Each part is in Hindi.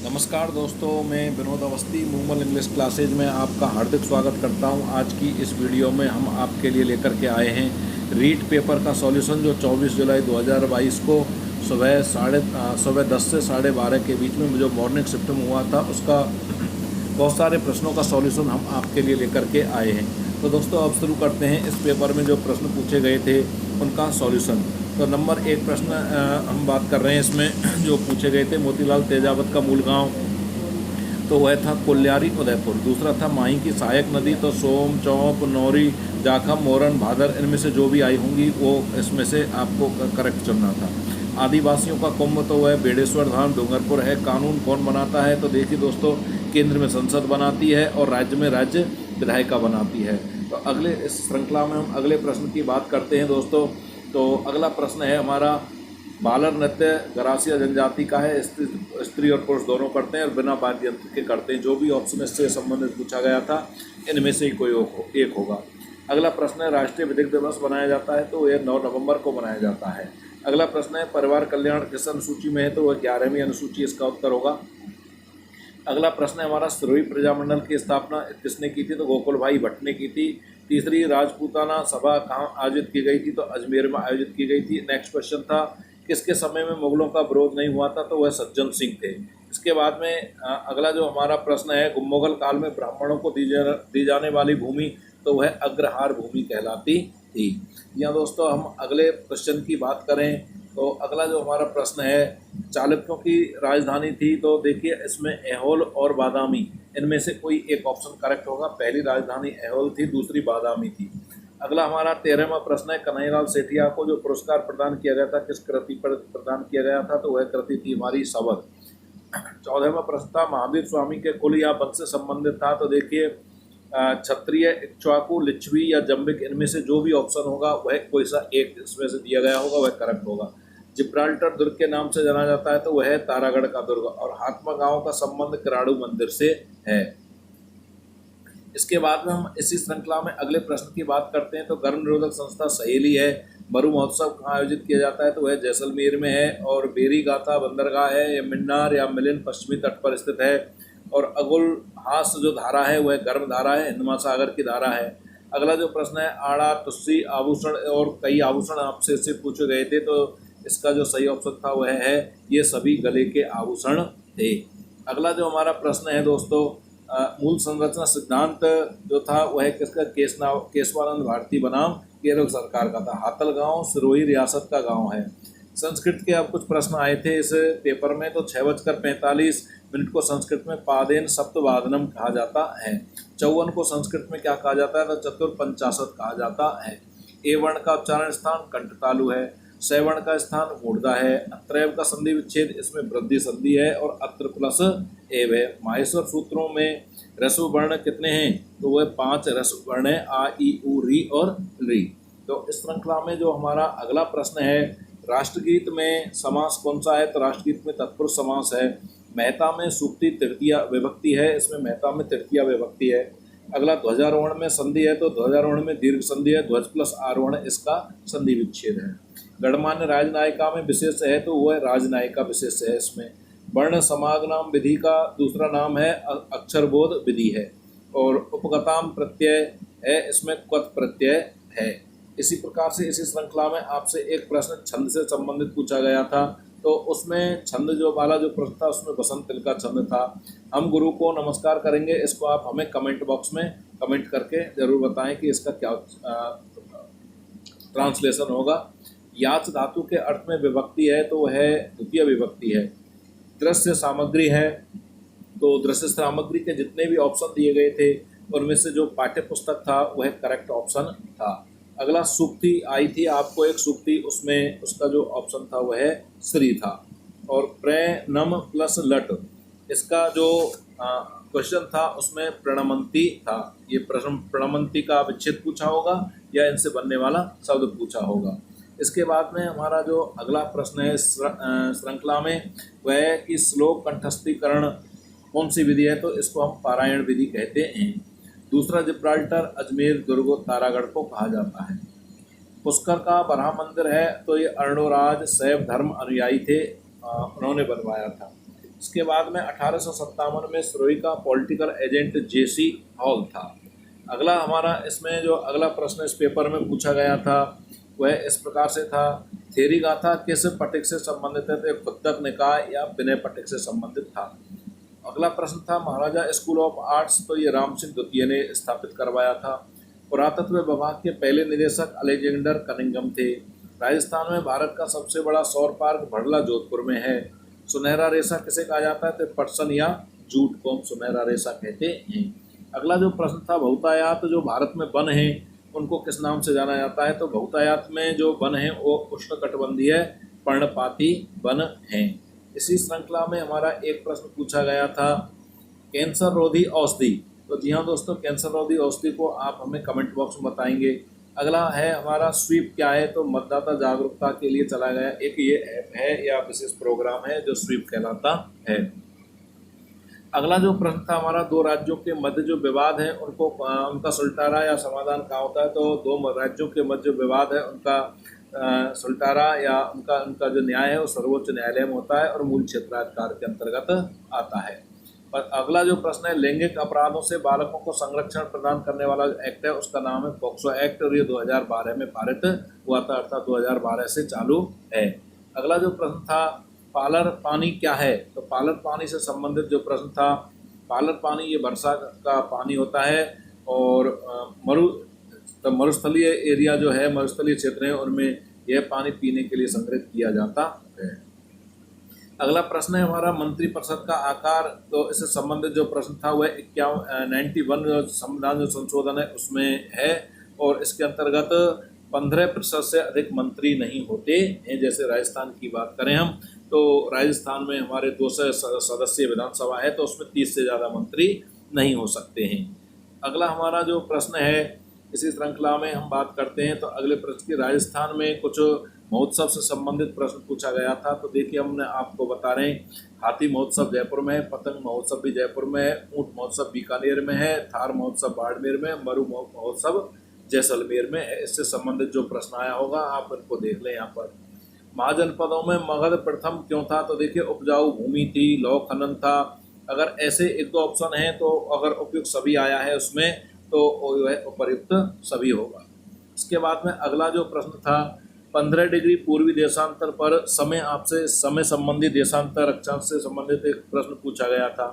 नमस्कार दोस्तों, मैं विनोद अवस्थी मूमल इंग्लिश क्लासेज में आपका हार्दिक स्वागत करता हूं। आज की इस वीडियो में हम आपके लिए लेकर के आए हैं रीट पेपर का सॉल्यूशन, जो 24 जुलाई 2022 को सुबह 10 से 12:30 के बीच में जो मॉर्निंग शिफ्ट में हुआ था, उसका बहुत सारे प्रश्नों का सॉल्यूशन हम आपके लिए लेकर के आए हैं। तो दोस्तों अब शुरू करते हैं इस पेपर में जो प्रश्न पूछे गए थे उनका सॉल्यूशन। तो नंबर 1 प्रश्न हम बात कर रहे हैं इसमें जो पूछे गए थे, मोतीलाल तेजावत का मूल गांव, तो वह था कोल्यारी उदयपुर। दूसरा था माही की सहायक नदी, तो सोम, चौंक, नौरी, जाखम, मोरन, भादर, इनमें से जो भी आई होंगी वो इसमें से आपको करेक्ट चुनना था। आदिवासियों का कुंभ, तो वह बेड़ेश्वर धाम डूंगरपुर है। कानून कौन बनाता है? तो देखिए दोस्तों, केंद्र में संसद बनाती है और राज्य में राज्य विधायिका बनाती है। तो अगले इस श्रृंखला में हम अगले प्रश्न की बात करते हैं दोस्तों। तो अगला प्रश्न है हमारा, बालर नृत्य गरासिया जनजाति का है। स्त्री और पुरुष दोनों करते हैं और बिना वाद्य यंत्र के करते हैं। जो भी ऑप्शन इससे संबंधित पूछा गया था, इनमें से ही कोई एक होगा। अगला प्रश्न है, राष्ट्रीय विधिक दिवस बनाया जाता है, तो यह 9 नवंबर को मनाया जाता है। अगला प्रश्न है, परिवार कल्याण किस अनुसूची में है? तो वह 11वीं अनुसूची इसका उत्तर होगा। अगला प्रश्न है हमारा, सिरोही प्रजामंडल की स्थापना किसने की थी? तो गोकुल भाई भट्ट ने की थी। तीसरी, राजपूताना सभा कहाँ आयोजित की गई थी? तो अजमेर में आयोजित की गई थी। नेक्स्ट क्वेश्चन था, किसके समय में मुगलों का विरोध नहीं हुआ था? तो वह सज्जन सिंह थे। इसके बाद में अगला जो हमारा प्रश्न है, मुगल काल में ब्राह्मणों को दी जाने वाली भूमि, तो वह अग्रहार भूमि कहलाती थी। यहाँ दोस्तों हम अगले क्वेश्चन की बात करें तो अगला जो हमारा प्रश्न है, चालुक्यों की राजधानी थी, तो देखिए इसमें ऐहोल और बादामी, इनमें से कोई एक ऑप्शन करेक्ट होगा। पहली राजधानी ऐहोल थी, दूसरी बादामी थी। अगला हमारा 13वां प्रश्न है, कन्हैयालाल सेठिया को जो पुरस्कार प्रदान किया गया था, किस कृति पर प्रदान किया गया था? तो वह कृति थी हमारी सबक। 14वां प्रश्न था, महावीर स्वामी के कुल या वंश से संबंधित था, तो देखिए क्षत्रिय, इक्ष्वाकु, लिच्छवी या जंबिक, इनमें से जो भी ऑप्शन होगा वह कोई सा एक इसमें से दिया गया होगा, वह करेक्ट होगा। जिब्राल्टर दुर्ग के नाम से जाना जाता है, तो वह है तारागढ़ का दुर्ग। और हाथमा गांव का संबंध किराड़ू मंदिर से है। इसके बाद में हम इसी श्रृंखला में अगले प्रश्न की बात करते हैं। तो गर्भ निरोधक संस्था सहेली है। मरु महोत्सव कहाँ आयोजित किया जाता है? तो वह जैसलमेर में है। और बेरी गाथा बंदरगाह है, या मिन्नार या मिलिन पश्चिमी तट पर स्थित है। और अगुल हास जो धारा है वह गर्भ धारा है, हिंद महासागर की धारा है। अगला जो प्रश्न है, आड़ा, तुस्सी, आभूषण और कई आभूषण आपसे इससे पूछे गए थे, तो इसका जो सही ऑप्शन था वह है ये सभी गले के आभूषण थे। अगला जो हमारा प्रश्न है दोस्तों, मूल संरचना सिद्धांत जो था वह किसका? केशवानंद भारती बनाम केरल सरकार का था। हातल गांव सिरोही रियासत का गांव है। संस्कृत के अब कुछ प्रश्न आए थे इस पेपर में, तो 6:45 को संस्कृत में पादेन सप्तवादनम कहा जाता है। 54 को संस्कृत में क्या कहा जाता है? तो चतुर्पंचाशत कहा जाता है। ए वर्ण का उच्चारण स्थान कंठतालु है। सवर्ण का स्थान मूर्धा है। अत्रैव का संधि विच्छेद, इसमें वृद्धि संधि है और अत्र प्लस एव है। माहेश्वर सूत्रों में रस्व वर्ण कितने हैं? तो वह 5 रस्व वर्ण है, आ, ई, उ, री और री। तो इस श्रृंखला में जो हमारा अगला प्रश्न है, राष्ट्रगीत में समास कौन सा है? तो राष्ट्रगीत में तत्पुरुष समास है। मेहता में सूक्ति तृतीया विभक्ति है, इसमें मेहता में तृतीया विभक्ति है। अगला ध्वजारोहण में संधि है, तो ध्वजारोहण में दीर्घ संधि है। ध्वज प्लस आरोहण इसका संधि विच्छेद है। गणमान्य राजनायिका में विशेष है, तो वह राजनायिका विशेष है। इसमें वर्ण समागम विधि का दूसरा नाम है अक्षरबोध विधि है। और उपगताम प्रत्यय है, इसमें क्वत प्रत्यय है। इसी प्रकार से इसी श्रृंखला में आपसे एक प्रश्न छंद से संबंधित पूछा गया था, तो उसमें छंद जो वाला जो प्रश्न था उसमें बसंत तिल का छंद था। हम गुरु को नमस्कार करेंगे, इसको आप हमें कमेंट बॉक्स में कमेंट करके जरूर बताएं कि इसका क्या ट्रांसलेशन होगा। याच धातु के अर्थ में विभक्ति है, तो वह द्वितीय विभक्ति है। दृश्य सामग्री है, तो दृश्य सामग्री के जितने भी ऑप्शन दिए गए थे उनमें से जो पाठ्य पुस्तक था वह करेक्ट ऑप्शन था। अगला सूक्ति आई थी आपको एक सूक्ति, उसमें उसका जो ऑप्शन था वह श्री था। और प्र नम प्लस लट, इसका जो क्वेश्चन था उसमें प्रणमंती था। ये प्रश्न प्रणमंती का विच्छेद पूछा होगा या इनसे बनने वाला शब्द पूछा होगा। इसके बाद में हमारा जो अगला प्रश्न है श्रृंखला में वह है कि श्लोक कंठस्थीकरण कौन सी विधि है? तो इसको हम पारायण विधि कहते हैं। दूसरा, जिब्राल्टर, अजमेर, दुर्ग, तारागढ़ को कहा जाता है। पुष्कर का बरहा मंदिर है, तो ये अर्णोराज शैव धर्म अनुयायी थे, उन्होंने बनवाया था। इसके बाद में 1857 में सिरोही का पॉलिटिकल एजेंट जेसी हॉल था। अगला हमारा इसमें जो अगला प्रश्न इस पेपर में पूछा गया था वह इस प्रकार से था, थेरी गाथा किस पटिक से संबंधित है? तो खुद्दक निकाय या विनय पटिक से संबंधित था। अगला प्रश्न था, महाराजा स्कूल ऑफ आर्ट्स तो ये राम सिंह द्वितीय ने स्थापित करवाया था। पुरातत्व विभाग के पहले निदेशक अलेक्जेंडर कनिंघम थे। राजस्थान में भारत का सबसे बड़ा सौर पार्क भड़ला जोधपुर में है। सुनहरा रेशा किसे कहा जाता है? तो पटसन या जूट को हम सुनहरा रेशा कहते हैं। अगला जो प्रश्न था, बहुतायात जो भारत में वन हैं उनको किस नाम से जाना जाता है? तो बहुतायात में जो वन हैं वो उष्णकटिबंधीय पर्णपाती वन हैं। इसी श्रृंखला में हमारा एक प्रश्न पूछा गया था, कैंसर रोधी औषधि। तो जी हाँ दोस्तों, कैंसर रोधी औषधि को आप हमें कमेंट बॉक्स में बताएंगे। अगला है हमारा स्वीप क्या है? तो मतदाता जागरूकता के लिए चला गया एक ये ऐप है या विशेष प्रोग्राम है जो स्वीप कहलाता है। अगला जो प्रश्न था हमारा, दो राज्यों के मध्य जो विवाद है उनको उनका सुलटारा या समाधान कहाँ होता है? तो दो राज्यों के मध्य जो विवाद है उनका सुलटारा या उनका उनका जो न्याय है वो सर्वोच्च न्यायालय में होता है और मूल क्षेत्राधिकार के अंतर्गत आता है। और अगला जो प्रश्न है, लैंगिक अपराधों से बालकों को संरक्षण प्रदान करने वाला एक्ट है उसका नाम है पॉक्सो एक्ट और ये 2012 में पारित हुआ था, अर्थात 2012 से चालू है। अगला जो प्रश्न था, पालर पानी क्या है? तो पालर पानी से संबंधित जो प्रश्न था, पालर पानी ये वर्षा का पानी होता है और मरुस्थलीय एरिया जो है, मरुस्थलीय क्षेत्र है उनमें यह पानी पीने के लिए संग्रहित किया जाता है। अगला प्रश्न है हमारा, मंत्रिपरिषद का आकार। तो इससे संबंधित जो प्रश्न था वह 91 संविधान जो संशोधन है उसमें है और इसके अंतर्गत 15% से अधिक मंत्री नहीं होते हैं। जैसे राजस्थान की बात करें हम तो राजस्थान में हमारे 200 सदस्यीय विधानसभा है तो उसमें 30 से ज़्यादा मंत्री नहीं हो सकते हैं। अगला हमारा जो प्रश्न है इसी श्रृंखला में हम बात करते हैं तो अगले प्रश्न की, राजस्थान में कुछ महोत्सव से संबंधित प्रश्न पूछा गया था। तो देखिए हमने आपको बता रहे हैं, हाथी महोत्सव जयपुर में है, पतंग महोत्सव भी जयपुर में है, ऊँट महोत्सव बीकानेर में है, थार महोत्सव बाड़मेर में, मरु महोत्सव जैसलमेर में है। इससे संबंधित जो प्रश्न आया होगा आप इनको देख लें। यहाँ पर महाजनपदों में मगध प्रथम क्यों था? तो देखिए उपजाऊ भूमि थी, लौह खनन था। अगर ऐसे एक दो ऑप्शन हैं तो अगर उपयुक्त सभी आया है उसमें तो वह उपयुक्त सभी होगा। इसके बाद में अगला जो प्रश्न था, 15 डिग्री पूर्वी देशांतर पर समय आपसे समय संबंधी देशांतर अक्षांश से संबंधित एक प्रश्न पूछा गया था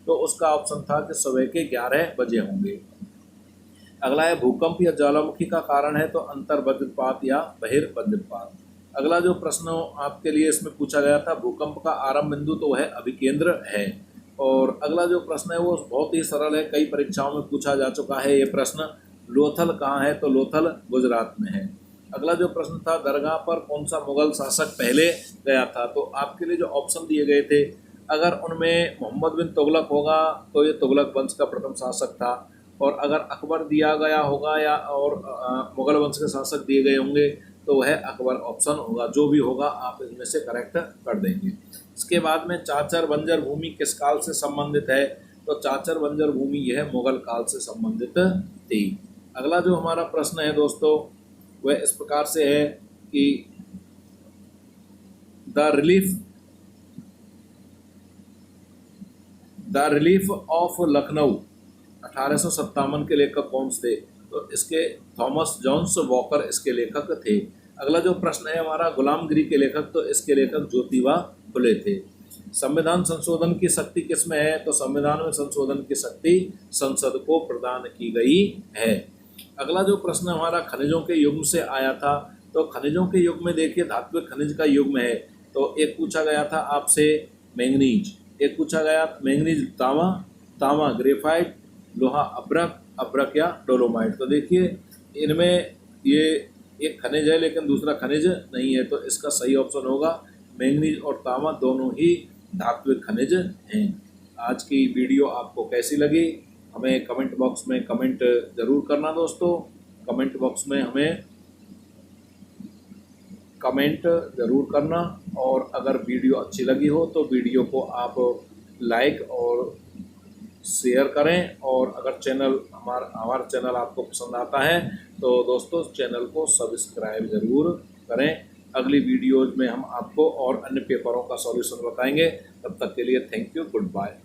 तो उसका ऑप्शन था कि सुबह के 11 बजे होंगे। अगला है, भूकंप या ज्वालामुखी का कारण है? तो अंतर वज्रपात या बहिर्वज्रपात। अगला जो प्रश्न आपके लिए इसमें पूछा गया था, भूकंप का आरंभ बिंदु तो वह अभिकेंद्र है। और अगला जो प्रश्न है वो बहुत ही सरल है, कई परीक्षाओं में पूछा जा चुका है ये प्रश्न, लोथल कहाँ है? तो लोथल गुजरात में है। अगला जो प्रश्न था, दरगाह पर कौन सा मुगल शासक पहले गया था? तो आपके लिए जो ऑप्शन दिए गए थे अगर उनमें मोहम्मद बिन तुगलक होगा तो ये तुगलक वंश का प्रथम शासक था, और अगर अकबर दिया गया होगा या और मुगल वंश के शासक दिए गए होंगे तो वह अकबर ऑप्शन होगा। जो भी होगा आप इनमें से करेक्ट कर देंगे। इसके बाद में चाचर बंजर भूमि किस काल से संबंधित है? तो चाचर बंजर भूमि यह मुगल काल से संबंधित थी। अगला जो हमारा प्रश्न है दोस्तों वह इस प्रकार से है कि द रिलीफ ऑफ लखनऊ 1857 के लेखक कौन थे? तो इसके थॉमस जॉन्स वॉकर इसके लेखक थे। अगला जो प्रश्न है हमारा, गुलामगिरी के लेखक। तो इसके लेखक ज्योतिबा फुले थे। संविधान संशोधन की शक्ति किसमें है? तो संविधान में संशोधन की शक्ति संसद को प्रदान की गई है। अगला जो प्रश्न हमारा खनिजों के युग से आया था। तो खनिजों के युग में देखिए धात्विक खनिज का युग में है। तो एक पूछा गया था आपसे मैंगनीज, एक पूछा गया मैंगनीज तांबा ग्रेफाइट, लोहा अब्रक या डोलोमाइट। तो देखिए इनमें ये एक खनिज है लेकिन दूसरा खनिज नहीं है, तो इसका सही ऑप्शन होगा मैंगनीज और तांबा दोनों ही धात्विक खनिज हैं। आज की वीडियो आपको कैसी लगी हमें कमेंट बॉक्स में कमेंट ज़रूर करना दोस्तों। कमेंट बॉक्स में हमें कमेंट ज़रूर करना, और अगर वीडियो अच्छी लगी हो तो वीडियो को आप लाइक और शेयर करें, और अगर हमारा चैनल आपको पसंद आता है तो दोस्तों चैनल को सब्सक्राइब ज़रूर करें। अगली वीडियोज़ में हम आपको और अन्य पेपरों का सॉल्यूशन बताएंगे। तब तक के लिए थैंक यू, गुड बाय।